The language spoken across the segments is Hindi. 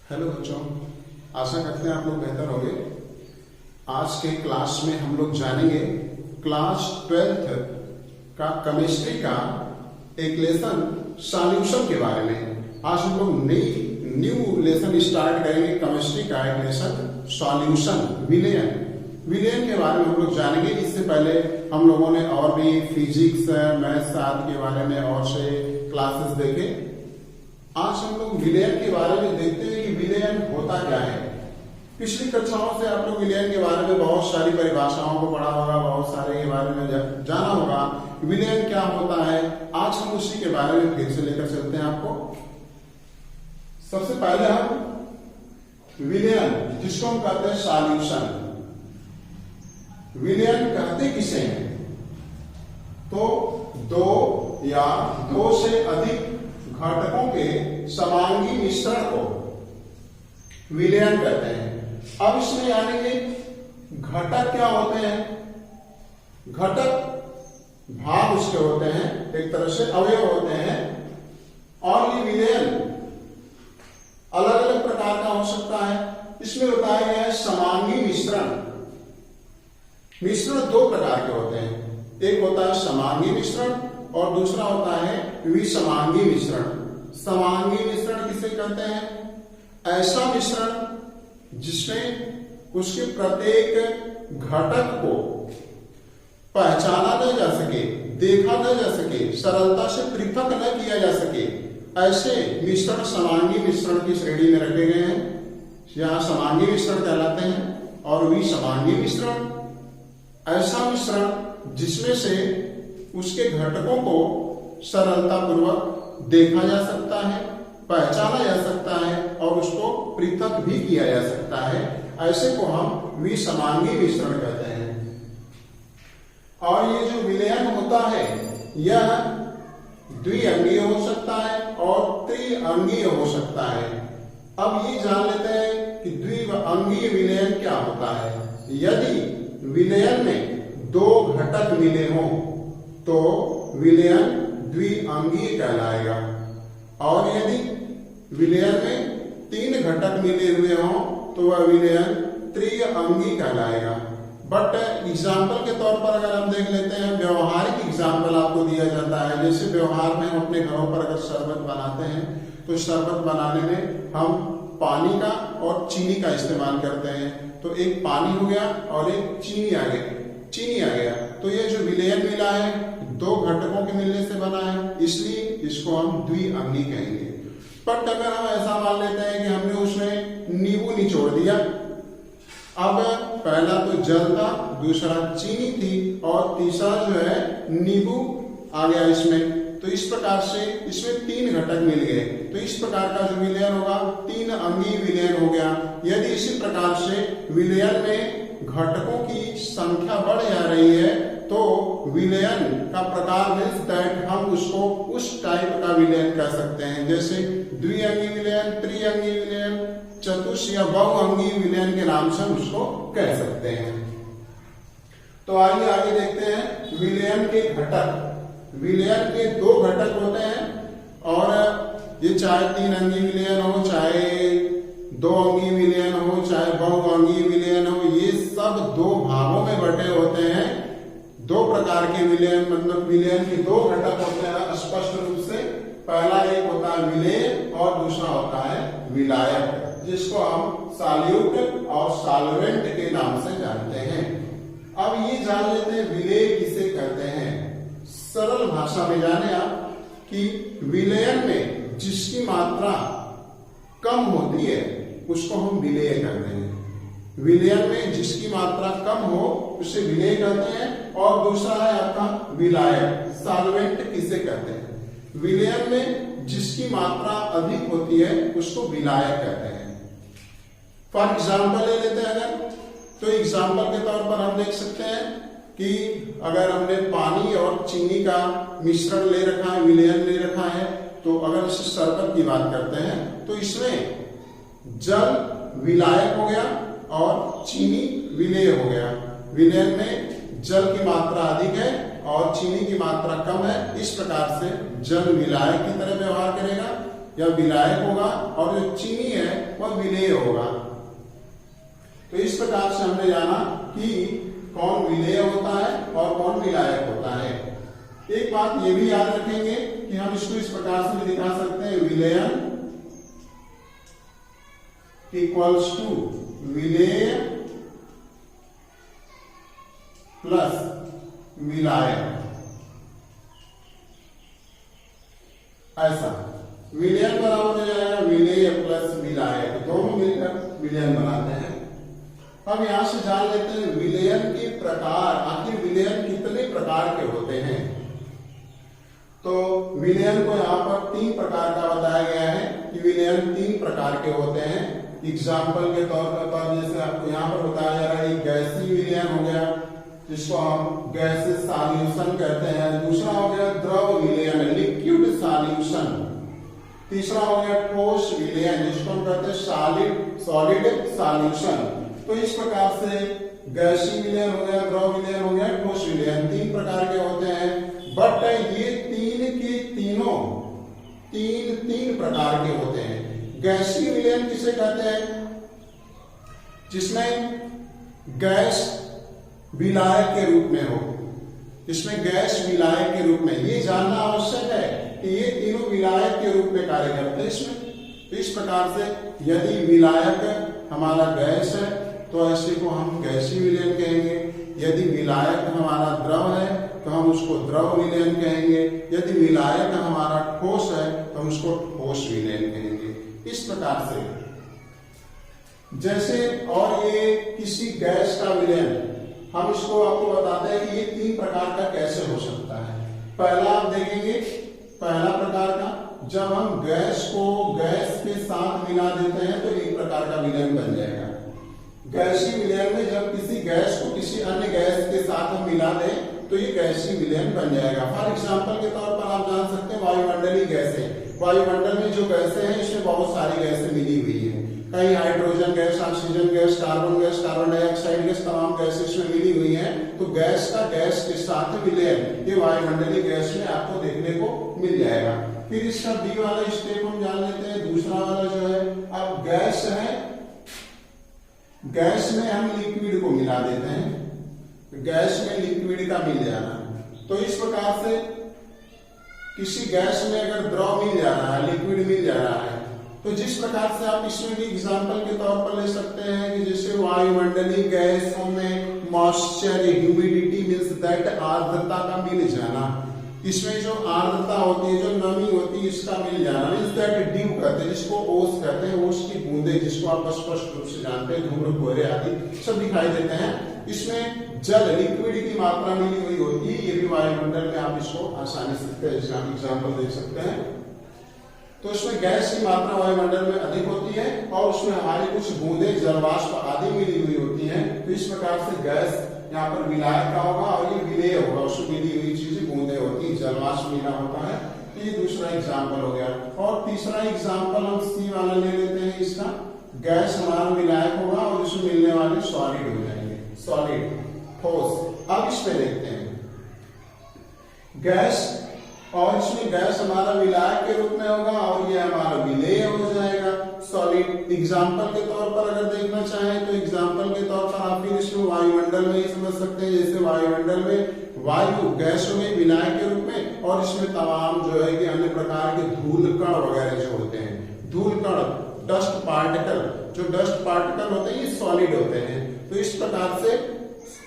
हेलो बच्चों, आशा करते हैं आप लोग बेहतर होंगे। आज के क्लास में हम लोग जानेंगे क्लास 12th का केमिस्ट्री का एक लेसन सॉल्यूशन के बारे में। आज हम लोग न्यू लेसन स्टार्ट करेंगे केमिस्ट्री का एक लेसन सॉल्यूशन विलयन के बारे में हम लोग जानेंगे। इससे पहले हम लोगों ने और भी फिजिक्स मैथ्स आदि के बारे में और से क्लासेस देखे। आज हम लोग विलयन के बारे में देखते हैं कि विलयन होता क्या है। पिछली कक्षाओं से आप लोग विलयन के बारे में बहुत सारी परिभाषाओं को पढ़ा होगा, बहुत सारे के बारे में जाना होगा विलयन क्या होता है। आज हम उसी के बारे में फिर से लेकर चलते हैं आपको। सबसे पहले हम विलयन, जिसको हम कहते हैं सॉल्यूशन, विलयन कहते किसे हैं? तो दो या दो से अधिक घटकों के समांगी मिश्रण को विलयन कहते हैं। अब इसमें यानी कि घटक क्या होते हैं? घटक भाग उसके होते हैं, एक तरह से अवयव होते हैं। और ये विलयन अलग अलग प्रकार का हो सकता है। इसमें बताया गया है समांगी मिश्रण। मिश्रण दो प्रकार के होते हैं, एक होता है समांगी मिश्रण और दूसरा होता है विसमांगी मिश्रण। समांगी मिश्रण किसे कहते हैं? ऐसा मिश्रण जिसमें उसके प्रत्येक घटक को पहचाना न जा सके, देखा न जा सके, सरलता से पृथक न किया जा सके, ऐसे मिश्रण समांगी मिश्रण की श्रेणी में रखे गए हैं। यहां समांगी मिश्रण कहलाते हैं। और विसमांगी मिश्रण ऐसा मिश्रण जिसमें से उसके घटकों को सरलता पूर्वक देखा जा सकता है, पहचाना जा सकता है और उसको पृथक भी किया जा सकता है। ऐसे को हम विसमांगी मिश्रण कहते हैं। और ये जो विलयन होता है यह द्विअंगीय हो सकता है और त्रिअंगीय हो सकता है। अब ये जान लेते हैं कि द्विअंगीय विलयन क्या होता है। यदि विलयन में दो घटक मिले हों तो विलयन द्विअंगीय कहलाएगा। और यदि विलयन में तीन घटक मिले हुए हों तो वह विलयन त्रिअंगीय कहलाएगा। बट एग्जाम्पल के तौर पर अगर हम देख लेते हैं, व्यवहारिक एग्जाम्पल आपको दिया जाता है। जैसे व्यवहार में हम अपने घरों पर अगर शरबत बनाते हैं तो शरबत बनाने में हम पानी का और चीनी का इस्तेमाल करते हैं। तो एक पानी हो गया और एक चीनी आ गया। तो ये जो विलयन मिला है दो घटकों के मिलने से बना है, इसलिए इसको हम द्विअंगीय कहेंगे। बट अगर हम ऐसा मान लेते हैं कि हमने उसमें नींबू निचोड़ दिया, अब पहला तो जल था, दूसरा चीनी थी और तीसरा जो है नींबू आ गया इसमें। तो इस प्रकार से इसमें तीन घटक मिल गए। तो इस प्रकार का जो विलयन होगा तीन अंगीय विलयन हो गया। यदि इसी प्रकार से विलयन में घटकों की संख्या बढ़ जा रही है तो विलयन का प्रकार मीन्स दैट हम उसको उस टाइप का विलयन कह सकते हैं। जैसे द्विअंगीय विलयन, त्रिअंगीय विलयन, चतुष या बहुअंगीय विलयन के नाम से हम उसको कह सकते हैं। तो आइए आगे देखते हैं विलयन के घटक। विलयन के दो घटक होते हैं और ये चाहे तीन अंगीय विलयन हो, चाहे दो अंगीय विलयन हो, चाहे बहुअंगीय विलयन हो, ये सब दो भागों में बटे होते हैं। दो प्रकार के विलयन, मतलब विलयन के दो घटक होते हैं स्पष्ट रूप से। पहला एक होता है विलेय और दूसरा होता है विलायक, जिसको हम सॉल्यूट और सॉल्वेंट के नाम से जानते हैं। अब ये जान लेते हैं विलेय किसे कहते हैं। सरल भाषा में जाने आप कि विलयन में जिसकी मात्रा कम होती है उसको हम विलेय कहते हैं। विलयन में जिसकी मात्रा कम हो उसे विलेय कहते हैं। और दूसरा है आपका विलायक, सॉल्वेंट किसे कहते हैं। विलयन में जिसकी मात्रा अधिक होती है उसको विलायक कहते हैं। फॉर एग्जाम्पल ले लेते हैं अगर, तो एग्जाम्पल के तौर पर हम देख सकते हैं कि अगर हमने पानी और चीनी का मिश्रण ले रखा है, विलयन ले रखा है, तो अगर इस शरबत की बात करते हैं तो इसमें जल विलायक हो गया और चीनी विलेय हो गया। विलयन में जल की मात्रा अधिक है और चीनी की मात्रा कम है। इस प्रकार से जल विलायक की तरह व्यवहार करेगा या विलायक होगा, और जो चीनी है वह विलेय होगा। तो इस प्रकार से हमने जाना कि कौन विलेय होता है और कौन विलायक होता है। एक बात ये भी याद रखेंगे कि हम इसको इस प्रकार से भी दिखा सकते हैं, विलयन इक्वल्स टू विलेय प्लस विलायक। ऐसा विलयन बराबर हो जाएगा विलेय प्लस विलायक, दोनों मिलकर विलयन बनाते हैं। अब यहां से जान लेते हैं विलयन के प्रकार, आखिर विलयन कितने प्रकार के होते हैं। तो विलयन को यहाँ पर 3 प्रकार का बताया गया है कि विलयन 3 प्रकार के होते हैं। एग्जाम्पल के तौर पर जैसे आपको यहाँ पर बताया जा रहा है, गैसीय विलयन हो गया जिसको हम गैसेस सॉल्यूशन कहते हैं। दूसरा हो गया द्रव विलयन, लिक्विड सॉल्यूशन। तीसरा हो गया ठोस विलयन जिसको हम कहते हैं सॉलिड सॉल्यूशन। तो इस प्रकार से गैसीय विलयन हो गया, द्रव विलयन हो गया, ठोस विलयन, 3 प्रकार के होते हैं। बट ये तीन प्रकार के होते हैं। गैसीय विलयन किसे कहते हैं? जिसमें गैस विलायक के रूप में हो, इसमें गैस विलायक के रूप में, ये जानना आवश्यक है कि ये तीनों विलायक के रूप में कार्य करते हैं इसमें। तो इस प्रकार से यदि विलायक हमारा गैस है तो ऐसे को हम गैसीय विलयन कहेंगे। यदि विलायक हमारा द्रव है तो हम उसको द्रव विलयन कहेंगे। यदि विलायक हमारा ठोस है तो हम उसको ठोस विलयन कहेंगे। इस प्रकार से जैसे, और ये किसी गैस का विलयन हम इसको आपको बताते हैं कि ये 3 प्रकार का कैसे हो सकता है। पहला आप देखेंगे, पहला प्रकार का, जब हम गैस को गैस के साथ मिला देते हैं तो एक प्रकार का विलयन बन जाएगा। गैसीय विलयन में जब किसी गैस को किसी अन्य गैस के साथ हम मिला दें तो ये गैसीय विलयन बन जाएगा। फॉर एग्जाम्पल के तौर पर आप जान सकते हैं वायुमंडलीय गैसें। वायुमंडल में जो गैसें हैं इसमें बहुत सारी गैसें मिली हुई है। कई hydrogen gas, oxygen gas, carbon dioxide gas, तमाम गैसें इसमें मिली हुई हैं। तो गैस का गैस के साथ विलयन ये वायुमंडलीय गैस में आपको देखने को मिल जाएगा। फिर इसका बी वाला स्टेप हम जान लेते हैं। दूसरा वाला जो है, अब गैस है, गैस में हम लिक्विड को मिला देते हैं, गैस में लिक्विड का मिल जाना। तो इस प्रकार से किसी गैस में अगर द्रव मिल जा रहा है, लिक्विड मिल जा रहा है, तो जिस प्रकार से आप इसमें भी एग्जाम्पल के तौर पर ले सकते हैं कि जैसे वायुमंडलीय गैसों में मॉइस्चर, ह्यूमिडिटी मींस दैट आर्द्रता का मिल जाना, इसमें जो आर्द्रता होती है, जो नमी होती है, इसका मिल जाना, मींस दैट ड्यू कहते हैं, जिसको ओस कहते हैं, ओस की बूंदें, जिसको आप स्पष्ट रूप से जानते हैं, धूम्र कोहरे आदि सब दिखाई देते हैं। इसमें जल, लिक्विड की मात्रा मिली हुई होती है, ये भी वायुमंडल में आप इसको आसानी से एग्जाम्पल देख सकते हैं। तो इसमें गैस की मात्रा वायुमंडल में अधिक होती है और उसमें हमारी कुछ बूंदें जलवाष्प आदि मिली हुई होती हैं। तो इस प्रकार से गैस यहाँ पर विलायक का होगा और ये विलेय होगा, उसमें मिली हुई चीजें बूंदें होती हैं, जलवाष्प मिला होता है। ये दूसरा एग्जाम्पल हो गया। और तीसरा एग्जाम्पल हम सी वाला ले लेते हैं। इसका गैस हमारा विलायक होगा और उसमें मिलने वाले सॉलिड हो जाएंगे, सॉलिड, ठोस। अब इसमें देखते हैं गैस, और इसमें गैस हमारा विलायक के रूप में होगा और ये हमारा विलेय हो जाएगा, सॉलिड। एग्जाम्पल के तौर पर अगर देखना चाहें तो एग्जाम्पल के तौर पर आप भी इसको वायुमंडल में ही समझ सकते हैं। जैसे वायुमंडल में वायु गैस हो गई विलायक के रूप में, और इसमें तमाम जो है कि अन्य प्रकार के धूल कण वगैरह जो होते हैं, धूल कण, डस्ट पार्टिकल, जो डस्ट पार्टिकल होते हैं ये सॉलिड होते हैं। तो इस प्रकार से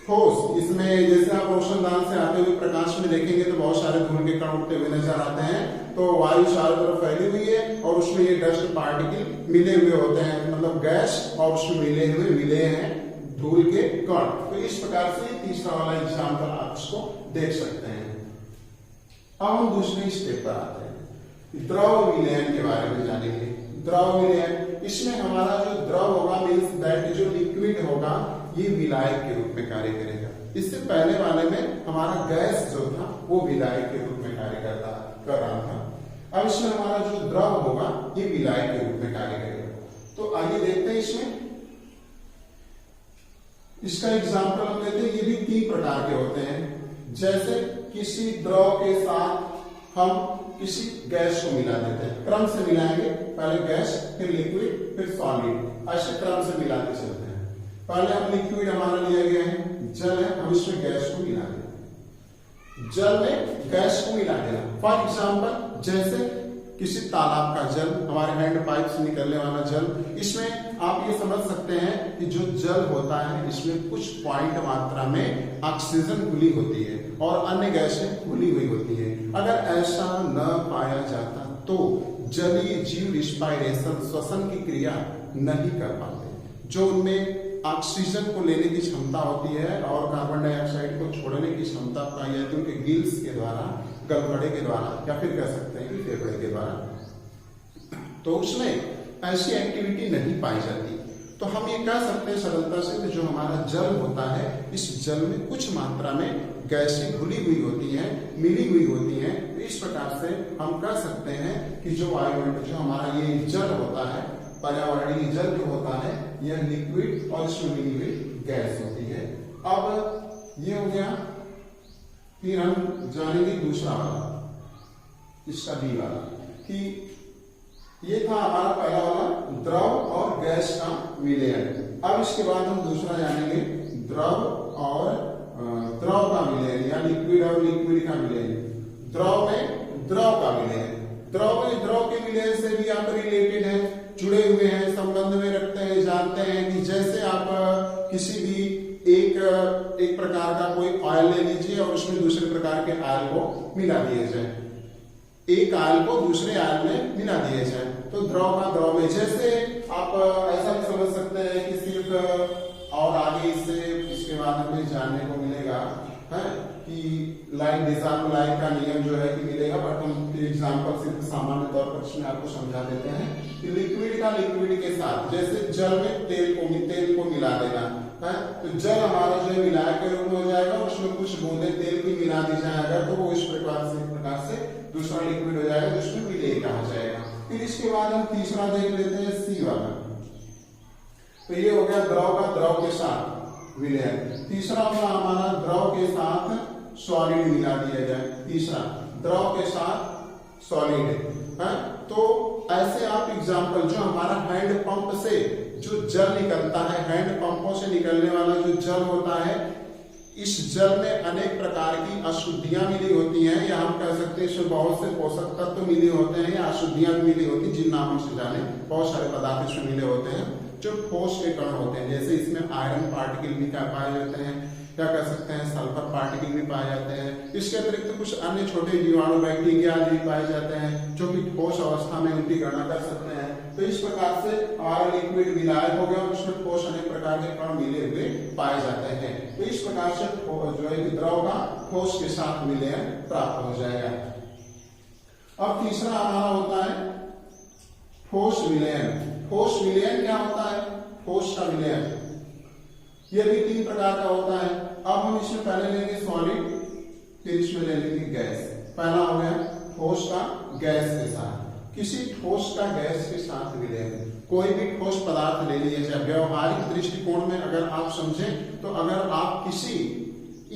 ठोस, इसमें जैसे आप रोशनदान से आते हुए प्रकाश में देखेंगे तो बहुत सारे धूल के कण उड़ते हुए नजर आते हैं। तो वायु चारों तरफ फैली हुई है और उसमें ये डस्ट पार्टिकल मिले हुए होते हैं, मतलब गैस, और उसमें मिले हुए विलेय हैं धूल के कण। तो इस प्रकार से तीसरा वाला एग्जाम्पल आप इसको देख सकते हैं। अब हम दूसरे स्टेप पर आते हैं, द्रव विलयन के बारे में जानेंगे। द्रव विलयन, इसमें हमारा जो द्रव होगा मींस दैट जो लिक्विड होगा ये विलायक के रूप में कार्य करेगा। इससे पहले वाले में हमारा गैस जो था वो विलायक के रूप में कार्य कर रहा था। अब इसमें हमारा जो द्रव होगा ये विलायक के रूप में कार्य करेगा। तो आइए देखते हैं इसमें, इसका एग्जाम्पल हम लेते हैं। ये भी 3 प्रकार के होते हैं। जैसे किसी द्रव के साथ हम किसी गैस को मिला देते हैं, क्रम से मिलाएंगे, पहले गैस फिर लिक्विड फिर सॉलिड, ऐसे क्रम से मिलाते चलते हैं। पहले हम लिक्विड हमारा लिया गया है जल है, हम इसमें गैस को मिला दें, जल में गैस को मिला देना। फॉर एग्जाम्पल जैसे किसी तालाब का जल, हमारे हैंड पाइप से निकलने वाला जल, इसमें आप ये समझ सकते हैं कि जो जल होता है इसमें कुछ पॉइंट मात्रा में ऑक्सीजन घुली होती है और अन्य गैसें घुली हुई होती है। अगर ऐसा न पाया जाता तो जलीय जीव रिस्पायरेशन, श्वसन की क्रिया नहीं कर पाते। जो उनमें ऑक्सीजन को लेने की क्षमता होती है और कार्बन डाइऑक्साइड को छोड़ने की क्षमता पाई जाती है उनके गिल्स के द्वारा, गलफड़े के द्वारा, या फिर कह सकते हैं कि फेफड़े के द्वारा, तो उसमें ऐसी एक्टिविटी नहीं पाई जाती। तो हम ये कह सकते हैं सरलता से कि जो हमारा जल होता है इस जल में कुछ मात्रा में गैसें घुली हुई होती हैं, मिली हुई होती हैं। तो इस प्रकार से हम कह सकते हैं कि जो वायुमंडल, जो हमारा ये जल होता है, पर्यावरणीय जल जो होता है, यह लिक्विड और इसमें मिली हुई गैस होती है। अब ये हो गया, फिर हम जानेंगे दूसरा वाला, इसका बी वाला, कि ये था हमारा पहला वाला द्रव और गैस का विलयन। अब इसके बाद हम दूसरा जानेंगे द्रव और द्रव का विलयन या लिक्विड और लिक्विड का विलयन। द्रव में द्रव का विलयन, द्रव में द्रव के विलयन से भी आप रिलेटेड है, जुड़े हुए हैं, संबंध में रखते हैं। जानते हैं कि जैसे आप किसी भी एक प्रकार का कोई ऑयल ले लीजिए और उसमें दूसरे प्रकार के ऑयल को मिला दिया जाए, एक ऑयल को दूसरे ऑयल में मिला दिया जाए, तो द्रव का द्रव में, जैसे आप ऐसा भी समझ सकते हैं कि सिर्फ, और आगे इसके बाद हमें जानने को मिलेगा है कि लाइन डिजार्म लाइन का नियम जो है कि मिलेगा, बट हम एग्जांपल सिर्फ सामान्य तौर पर इसमें आपको समझा देते हैं कि लिक्विड का लिक्विड के साथ, जैसे जल में तेल को मिला देना है, तो जल हमारा जो है मिलाया के रूप में हो जाएगा, उसमें कुछ बूंदे तेल की मिला दी जाए अगर, तो वो इस प्रकार से दूसरा लिक्विड हो जाएगा, जिसमें विलय कहा जाएगा। फिर इसके बाद हम तीसरा देख लेते हैं, सी वाला। तो ये हो गया द्रव का द्रव के साथ विलयन। तीसरा वाला हमारा द्रव के साथ सॉलिड मिला दिया जाए, तीसरा द्रव के साथ सॉलिड है। तो ऐसे आप एग्जांपल, जो हमारा हैंड पंप से जो जल निकलता है, हैंड पंपों से निकलने वाला जो जल होता है, इस जल में अनेक प्रकार की अशुद्धियां मिली होती हैं, या हम कह सकते हैं इसमें बहुत से पोषक तत्व मिले होते हैं, या अशुद्धियां भी मिली होती हैं, जिन नामों से जाने, बहुत सारे पदार्थ इसमें मिले होते हैं जो ठोस के कण होते हैं। जैसे इसमें आयरन पार्टिकल भी पाए जाते हैं, क्या कह सकते हैं सल्फर पार्टिकल भी पाए जाते हैं। इसके अतिरिक्त कुछ अन्य छोटे जीवाणु, बैक्टीरिया आदि भी पाए जाते हैं, जो कि ठोस अवस्था में उनकी गणना कर सकते हैं। तो इस प्रकार से हमारा लिक्विड विलायक हो गया और उसमें ठोस अनेक प्रकार के कण मिले हुए पाए जाते हैं। तो इस प्रकार से जो है द्रव का ठोस के साथ विलयन प्राप्त हो जाएगा। अब तीसरा हमारा होता है ठोस विलयन। ठोस विलयन क्या होता है? ठोस का विलयन यह भी तीन प्रकार का होता है। अब हम इसमें पहले लेंगे सॉलिड, फिर इसमें ले लेंगे गैस। पहला हो गया ठोस का गैस के साथ। किसी ठोस का गैस के साथ विलयन, कोई भी ठोस पदार्थ ले लीजिए, चाहे व्यवहारिक दृष्टिकोण में अगर आप समझें तो अगर आप किसी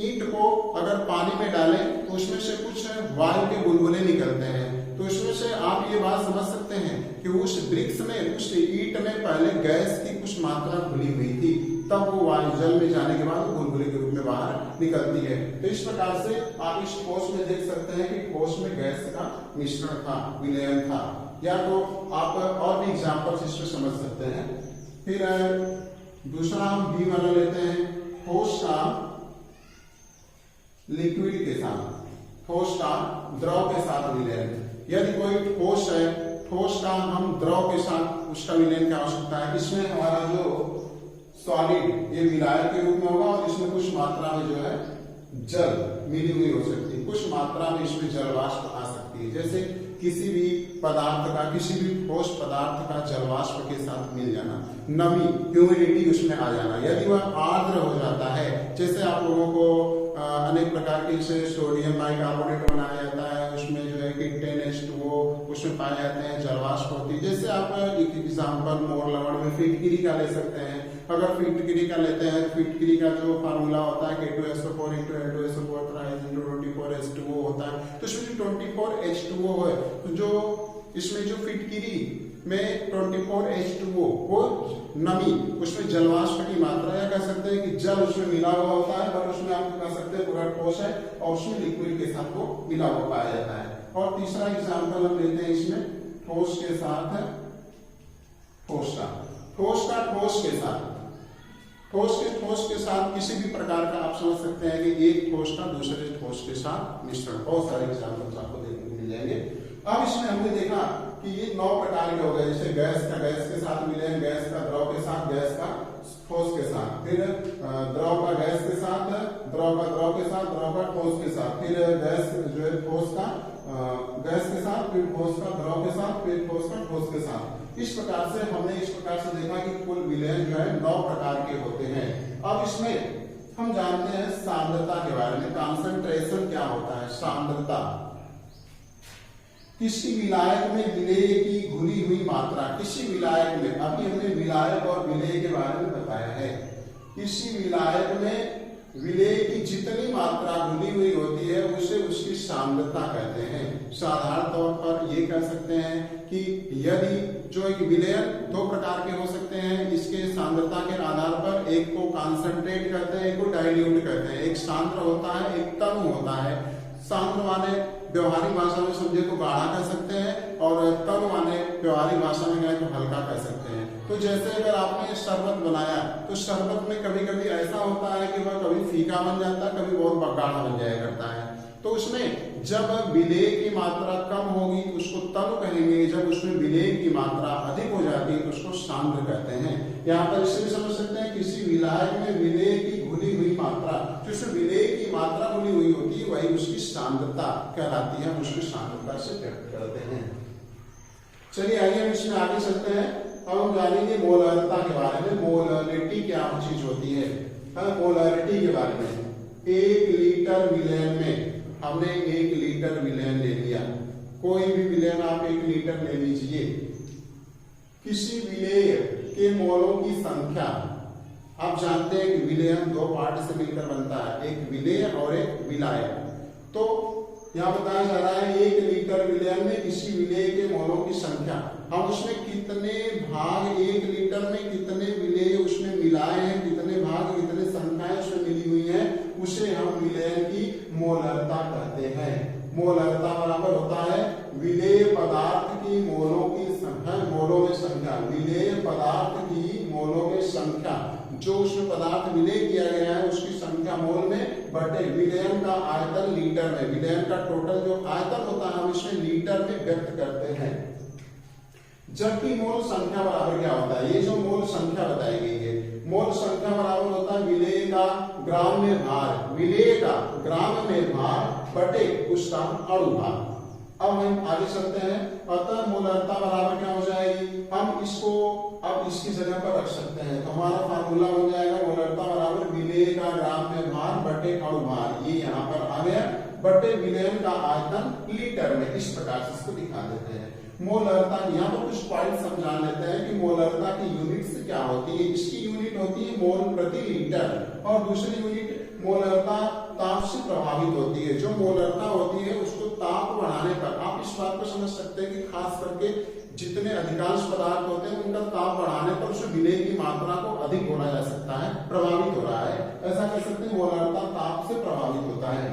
ईंट को अगर पानी में डालें तो उसमें से कुछ वायु के बुलबुले निकलते हैं, तो इसमें से आप ये बात समझ सकते हैं कि उस वृक्ष में, उस ईंट में पहले गैस की कुछ मात्रा घुली हुई थी, तब वो वायु जल में जाने के बाद बुलबुले के रूप में बाहर निकलती है। तो इस प्रकार से आप इस ठोस में देख सकते हैं कि ठोस में गैस का मिश्रण था, विलयन था। या तो आप और भी एग्जाम्पल इसमें समझ सकते हैं। फिर दूसरा हम बी वाला लेते हैं, ठोस का लिक्विड के साथ, ठोस का द्रव के साथ विलयन। यदि कोई ठोस है, ठोस का हम द्रव के साथ उसका विलयन की आवश्यकता है। इसमें हमारा जो सॉलिड ये विलायक के रूप में होगा और इसमें कुछ मात्रा में जो है जल मिली हुई हो सकती है, कुछ मात्रा में इसमें जलवाष्प आ सकती है। जैसे किसी भी पदार्थ का, किसी भी ठोस पदार्थ का जलवाष्प के साथ मिल जाना, नमी, ह्यूमिडिटी उसमें आ जाना। यदि वह आर्द्र हो जाता है, जैसे आप लोगों को अनेक प्रकार के सोडियम बाइकार्बोनेट बनाया जाता है, उसमें जो है कि H2O उसमें पाए जाते हैं, जलवाष्प होती है। जैसे आप एक एग्जाम्पल मोर लवण में फिटकिरी का ले सकते हैं। अगर फिटकिरी का लेते हैं, फिटकिरी का जो फार्मूला होता है K2SO4 × N2SO4 × 24H2O होता है। तो इसमें जो 24H2O है, तो जो इसमें जो फिटकिरी में 24H2O वो नमी, उसमें जलवाष्प की मात्रा, या कह सकते हैं कि जल उसमें मिला हुआ होता है, पर उसमें आप कह सकते हैं पूरा ठोस है और उसमें लिक्विड के साथ वो मिला हुआ पाया जाता है। और तीसरा एग्जाम्पल हम लेते हैं इसमें ठोस के साथ है, ठोस का ठोस के साथ किसी भी प्रकार का आप समझ सकते हैं कि एक ठोस का दूसरे ठोस के साथ मिश्रण। बहुत सारे एग्जाम्पल्स आपको देखने को मिल जाएंगे। अब इसमें हमने देखा कि ये 9 प्रकार के हो गए, जैसे गैस का गैस के साथ मिले, गैस का द्रव के साथ, गैस का ठोस के साथ, फिर द्रव का गैस के साथ, द्रव का द्रव के साथ, द्रव का ठोस के साथ, फिर गैस जो है ठोस का गैस के साथ, फिर ठोस का द्रव के साथ, फिर ठोस का ठोस के साथ। इस प्रकार से हमने इस प्रकार से देखा कि कुल विलयन जो है 9 प्रकार के होते हैं। अब इसमें हम जानते हैं सांद्रता के बारे में। कॉन्सेंट्रेशन क्या होता है? सांद्रता किसी विलायक में विलेय की घुली हुई मात्रा, किसी विलायक में, अभी हमने विलायक और विलेय के बारे में बताया है, किसी विलायक में विलेय की जितनी मात्रा घुली हुई होती है उसे उसकी सांद्रता कहते हैं। साधारण तौर पर ये कह सकते हैं कि यदि जो एक विलयन 2 प्रकार के हो सकते हैं, इसके सांद्रता के आधार पर एक को कॉन्सेंट्रेट कहते हैं, एक को डाइल्यूट कहते हैं। एक सांद्र होता है, एक तनु होता है। सांद्र माने व्यवहारिक भाषा में समझे तो गाढ़ा कह सकते हैं, और तनु माने व्यवहारिक भाषा में कहें तो हल्का कह सकते हैं। तो जैसे अगर आपने शरबत बनाया तो शरबत में कभी कभी ऐसा होता है कि वह कभी फीका बन जाता है, कभी बहुत गाढ़ा बन जाया करता है। तो उसमें जब विलेय की मात्रा कम होगी तो उसको तनु कहेंगे, जब उसमें विलेय की मात्रा अधिक हो जाती है तो उसको सांद्र कहते हैं। यहाँ पर इससे भी समझ सकते हैं किसी विलायक में विलेय की घुली हुई मात्रा, जिसमें विलेय की मात्रा घुली हुई होती है वही उसकी सांद्रता कहलाती है, हम उसकी सांद्रता से व्यक्त करते हैं। चलिए आइए हम इसमें आगे चलते हैं। अब हम जानेंगे मोलरता के बारे में। मोलरिटी क्या चीज होती है? मोलरिटी के बारे में। 1 लीटर विलयन में हमने 1 लीटर विलयन ले लिया, कोई भी विलयन आप 1 लीटर ले लीजिए। किसी विलेय के मोलों की संख्या, आप जानते हैं कि विलयन 2 पार्ट से मिलकर बनता है, एक विलेय और एक विलायक। तो यहाँ बताया जा रहा है 1 लीटर विलयन में किसी विलेय के मोलों की संख्या, हम उसमें कितने भाग 1 लीटर में कितने विलेय उसमें मिलाए हैं, कितने भाग कितने संख्याएं उसमें मिली हुई हैं, उसे हम विलयन की मोलरता कहते हैं। मोलरता बराबर होता है विलेय पदार्थ की मोलों की संख्या, मोलों में संख्या, विलेय पदार्थ की मोलों में संख्या, जो उसमें पदार्थ विलेय किया गया है उसकी संख्या मोल में बटे विलयन का आयतन लीटर में। विलयन का टोटल जो आयतन होता है हम इसमें लीटर में व्यक्त करते हैं। जबकि मोल संख्या बराबर क्या होता है? ये जो मोल संख्या बताई गई है, मोल संख्या बराबर होता है विलेय का ग्राम में भार, विलेय का ग्राम में भार बटे उसका अणु भार। अब हम आगे चलते हैं। अतः मोलरता बराबर क्या हो जाएगी? हम इसको अब इसकी जगह पर रख सकते हैं, तो हमारा फार्मूला बन जाएगा मोलरता बराबर विलेय का ग्राम में भार बटे अणु भार। ये यहाँ पर आ गया, बटे विलयन का आयतन लीटर में। इस प्रकार से इसको दिखा देते हैं। मोलरता, यहाँ पर कुछ पॉइंट समझा लेते हैं कि मोलरता की यूनिट्स क्या होती है। इसकी यूनिट होती है मोल प्रति लीटर, और दूसरी यूनिट मोलरता ताप से प्रभावित होती है। जो मोलरता होती है उसको ताप बढ़ाने पर, आप इस बात को समझ सकते हैं कि खास करके जितने अधिकांश पदार्थ होते हैं उनका ताप बढ़ाने पर उसमें विलेय की मात्रा को अधिक होना जा सकता है, प्रभावित हो रहा है, ऐसा कह सकते हैं। मोलरता ताप से प्रभावित होता है।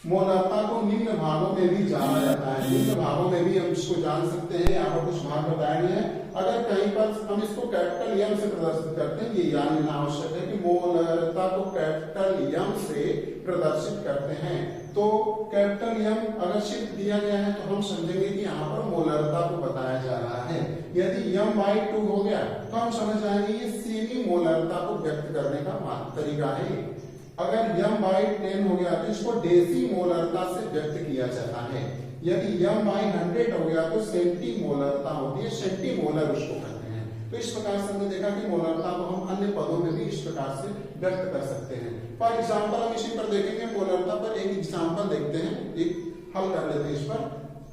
मोलरता को निम्न भागों में भी जाना जाता है। निम्न भागों में भी हम इसको जान सकते हैं। यहाँ पर कुछ भाग बताए गए हैं। अगर कहीं पर हम इसको कैपिटल एम से प्रदर्शित करते हैं, ये जान लेना आवश्यक है कि मोलरता को कैपिटल एम से प्रदर्शित करते हैं। तो कैपिटल एम अगर सिर्फ दिया गया है तो हम समझेंगे कि यहाँ पर मोलरता को बताया जा रहा है। यदि m/2 हो गया तो हम समझ जाएंगे ये सेमी मोलरता को व्यक्त करने का तरीका है। अगर m/10 हो गया तो इसको डेसी मोलरता से व्यक्त किया जाता है। यदि m/100 हो गया तो सेंटी मोलरता होती है, सेंटी मोलर उसको कहते हैं। तो इस प्रकार से हमने देखा कि मोलरता को हम अन्य पदों में भी इस प्रकार से व्यक्त कर सकते हैं। फॉर एग्जाम्पल हम इसी पर देखेंगे, मोलरता पर एक एग्जाम्पल देखते हैं, एक हल कर लेते हैं इस पर।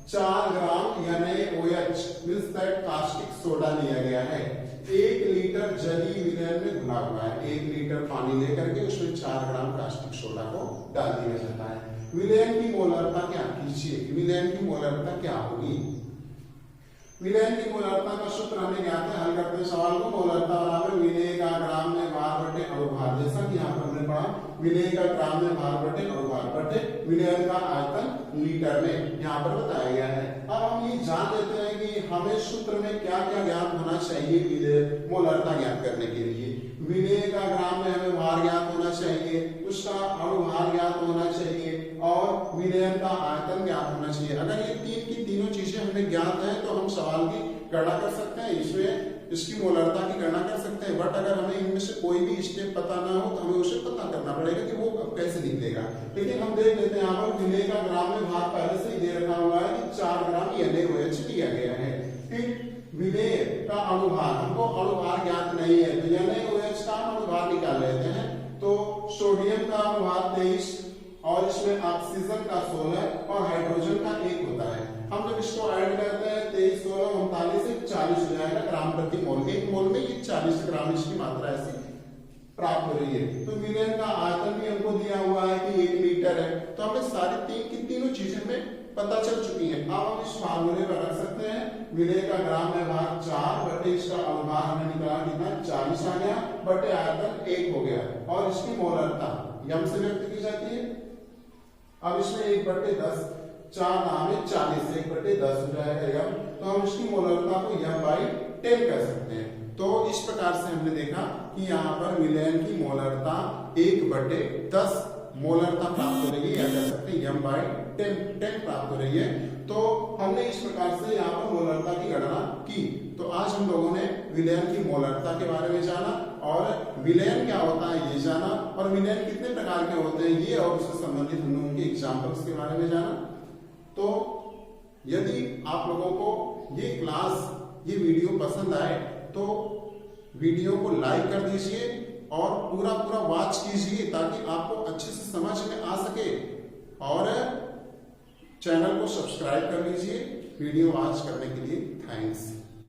4 ग्राम NaOH means that caustic soda लिया गया है। 1 लीटर जली विलयन में घुला हुआ है। 1 लीटर पानी लेकर के उसमें 4 ग्राम प्लास्टिक सोडा को डाल दिया जाता है। विलयन की मोलरता क्या कीजिए, विलयन की मोलरता क्या होगी। विलयन की मोलरता का सूत्र हमें ज्ञात है, हल करते हैं सवाल को। मोलरता बराबर विलेय का ग्राम में भार बटे अणुभार, जैसा कि यहाँ पर हमने पढ़ा विलेय का ग्राम में भार बटे अणुभार बटे विलयन का आयतन लीटर में यहाँ पर बताया गया है। अब हम ये जान लेते हैं कि हमें सूत्र में क्या क्या ज्ञात होना चाहिए विलेय मोलरता ज्ञात करने के लिए। विलेय का ग्राम में हमें भार ज्ञात होना चाहिए, उसका अणुभार ज्ञात होना चाहिए और विलयन का आयतन ज्ञात होना चाहिए। अगर ये तीन की तीनों चीजें हमें ज्ञात है तो हम सवाल की गणना कर सकते हैं, इसमें इसकी मोलरता की गणना कर सकते हैं। बट अगर हमें इनमें से कोई भी स्टेप पता ना हो तो हमें उसे पता करना पड़ेगा कि वो अब कैसे निकलेगा। लेकिन हम देख लेते हैं यहाँ पर विलेय का ग्राम में भार पहले से ही दे रखा हुआ है कि 4 ग्राम NaOH दिया गया है। फिर विलेय का अणुभार, हमको अणुभार ज्ञात नहीं है तो NaOH का अणुभार निकाल लेते हैं। तो सोडियम का अणुभार 23 और इसमें ऑक्सीजन का 16 और हाइड्रोजन का 1 होता है। हम जब इसको ऐड करते हैं 23 16 39 से 40 हो जाएगा ग्राम प्रति मोल। 1 मोल में ये 40 ग्राम इसकी मात्रा ऐसी प्राप्त हो रही है। तो विलयन का आयतन भी हमको दिया हुआ है कि 1 लीटर है। तो हमें सारी तीन की तीनों चीजें हमें पता चल चुकी है। अब हम इस फार्मूले पर रख सकते हैं विलेय का ग्राम में भार 4 बटे इसका अणुभार हमें निकाला कितना 40 आ गया बटे आयतन 1 हो गया और इसकी मोलरता यम से व्यक्त की जाती है। अब इसमें 1 बटे 10 4 नामे 40 1 बटे 10 हो जाएगा यम, तो हम इसकी मोलरता को यम बाई 10 कर सकते हैं। तो इस प्रकार से हमने देखा कि यहाँ पर विलयन की मोलरता 1 बटे 10 मोलरता प्राप्त हो रही है, या कह सकते हैं यम बाई 10 प्राप्त हो रही है। तो हमने इस प्रकार से यहाँ पर मोलरता की गणना की। तो आज हम लोगों ने विलयन की मोलरता के बारे में जाना और विलयन क्या होता है ये जाना और विलयन कितने प्रकार के होते हैं ये और उससे संबंधित हम लोगों के एग्जाम्पल्स के बारे में जाना। तो यदि आप लोगों को ये क्लास ये वीडियो पसंद आए तो वीडियो को लाइक कर दीजिए और पूरा वॉच कीजिए ताकि आपको अच्छे से समझ में आ सके और चैनल को सब्सक्राइब कर लीजिए। वीडियो वॉच करने के लिए थैंक्स।